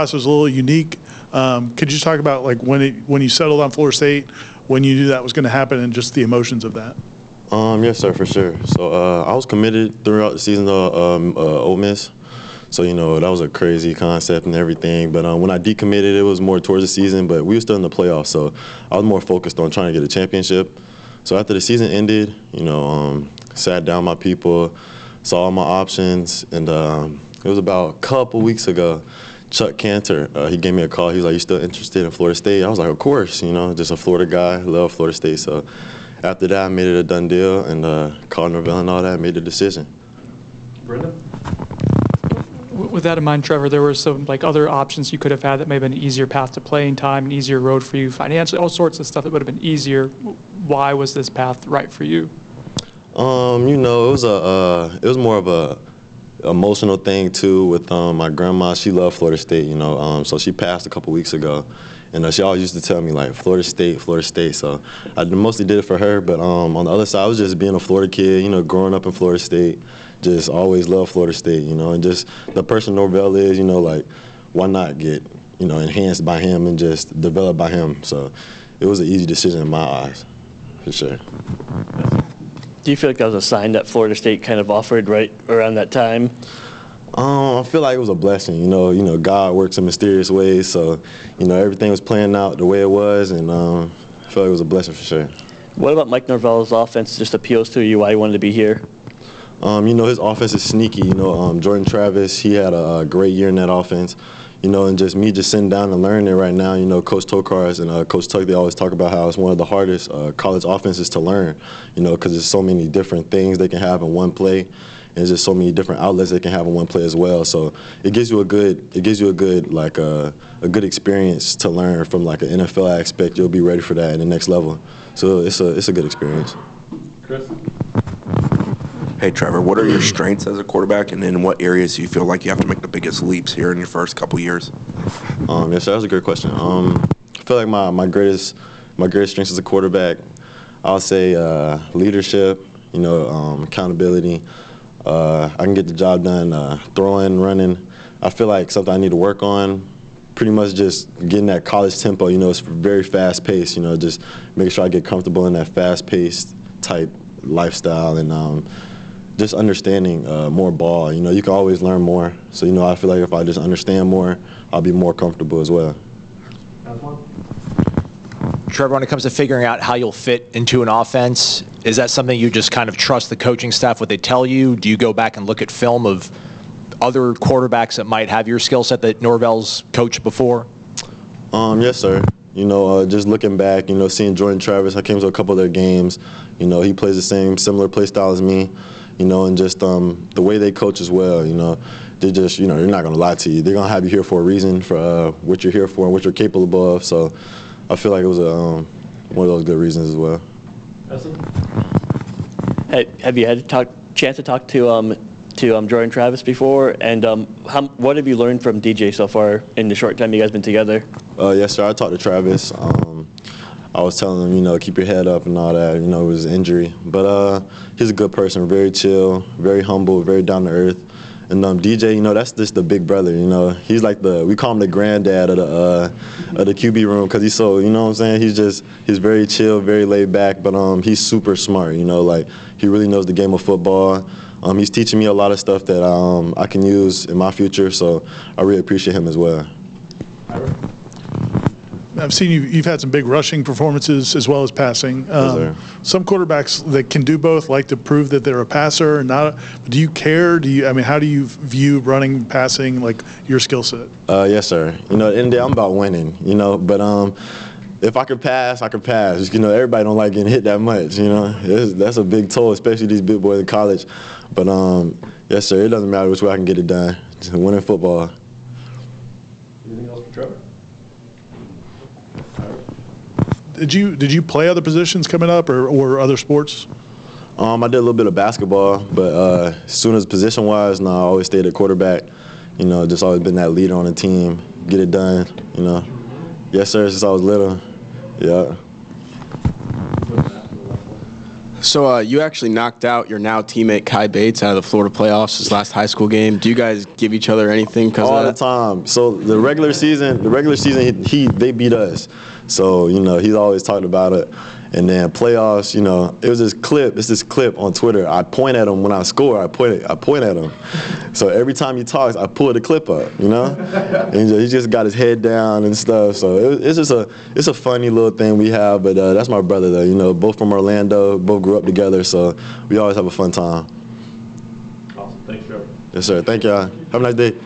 class was a little unique. Could you talk about like when you settled on Florida State, when you knew that was going to happen, and just the emotions of that? Yes, sir, for sure. So I was committed throughout the season to Ole Miss. So, that was a crazy concept and everything. But when I decommitted, it was more towards the season, but we were still in the playoffs. So I was more focused on trying to get a championship. So after the season ended, sat down with my people, saw all my options, and it was about a couple weeks ago, Chuck Cantor, he gave me a call. He was like, "You still interested in Florida State?" I was like, "Of course, just a Florida guy, love Florida State." So after that, I made it a done deal and called Norvell and all that, made a decision. Brendan? With that in mind, Trever, there were some other options you could have had that may have been an easier path to playing time, an easier road for you financially, all sorts of stuff that would have been easier. Why was this path right for you? It was more of a emotional thing too with my grandma. She loved Florida State, so she passed a couple weeks ago. And she always used to tell me, Florida State, Florida State. So I mostly did it for her. But on the other side, I was just being a Florida kid, growing up in Florida State. Just always loved Florida State, and just the person Norvell is, why not get, enhanced by him and just developed by him. So it was an easy decision in my eyes, for sure. Do you feel like that was a sign that Florida State kind of offered right around that time? I feel like it was a blessing. God works in mysterious ways. So, everything was playing out the way it was, and I feel like it was a blessing for sure. What about Mike Norvell's offense just appeals to you, why you wanted to be here? His offense is sneaky. Jordan Travis, he had a great year in that offense. And just me just sitting down and learning it right now. Coach Tokars and Coach Tuck, they always talk about how it's one of the hardest college offenses to learn, because there's so many different things they can have in one play. And there's just so many different outlets they can have in one play as well. So it gives you a good good experience to learn from an NFL aspect. You'll be ready for that in the next level. So it's a good experience. Chris? Hey, Trever, what are your strengths as a quarterback, and in what areas do you feel like you have to make the biggest leaps here in your first couple years? Yes, that was a great question. I feel like my greatest strengths as a quarterback, I'll say leadership, accountability. I can get the job done throwing, running. I feel like something I need to work on, pretty much just getting that college tempo. It's very fast-paced, just making sure I get comfortable in that fast-paced type lifestyle and just understanding more ball. You can always learn more. So, I feel like if I just understand more, I'll be more comfortable as well. Trever, when it comes to figuring out how you'll fit into an offense, is that something you just kind of trust the coaching staff, what they tell you? Do you go back and look at film of other quarterbacks that might have your skill set that Norvell's coached before? Yes, sir. Just looking back, seeing Jordan Travis, I came to a couple of their games. He plays the similar play style as me, and just the way they coach as well. They just, they're not going to lie to you. They're going to have you here for a reason, for what you're here for and what you're capable of. So I feel like it was one of those good reasons as well. Hey, have you had a chance to talk to Jordan Travis before? And what have you learned from DJ so far in the short time you guys been together? Yes, sir. I talked to Travis. I was telling him, keep your head up and all that. It was an injury. But he's a good person, very chill, very humble, very down to earth. And DJ, that's just the big brother. He's like we call him the granddad of the QB room because he's so, he's very chill, very laid back, but he's super smart. He really knows the game of football. He's teaching me a lot of stuff that I can use in my future, so I really appreciate him as well. I've seen you've had some big rushing performances as well as passing. Some quarterbacks that can do both like to prove that they're a passer. Do you care? How do you view running, passing, your skill set? Yes, sir. At the end of the day, I'm about winning. But if I could pass, I could pass. Everybody don't like getting hit that much. That's a big toll, especially these big boys in college. But yes, sir. It doesn't matter which way I can get it done. Just winning football. Anything else for Trever? Did you play other positions coming up or other sports? I did a little bit of basketball, but as soon as position-wise, I always stayed at quarterback. Just always been that leader on the team, get it done. Yes, sir. Since I was little, yeah. So you actually knocked out your now teammate Kai Bates out of the Florida playoffs his last high school game. Do you guys give each other anything because all of the that? time. So the regular season, they beat us. So he's always talked about it. And then playoffs, it was this clip. It's this clip on Twitter. I point at him when I score. I point at him. So every time he talks, I pull the clip up. And he just got his head down and stuff. So it's a funny little thing we have. But that's my brother though. Both from Orlando, both grew up together. So we always have a fun time. Awesome. Thanks, Trevor. Yes, sir. Thank y'all. Have a nice day.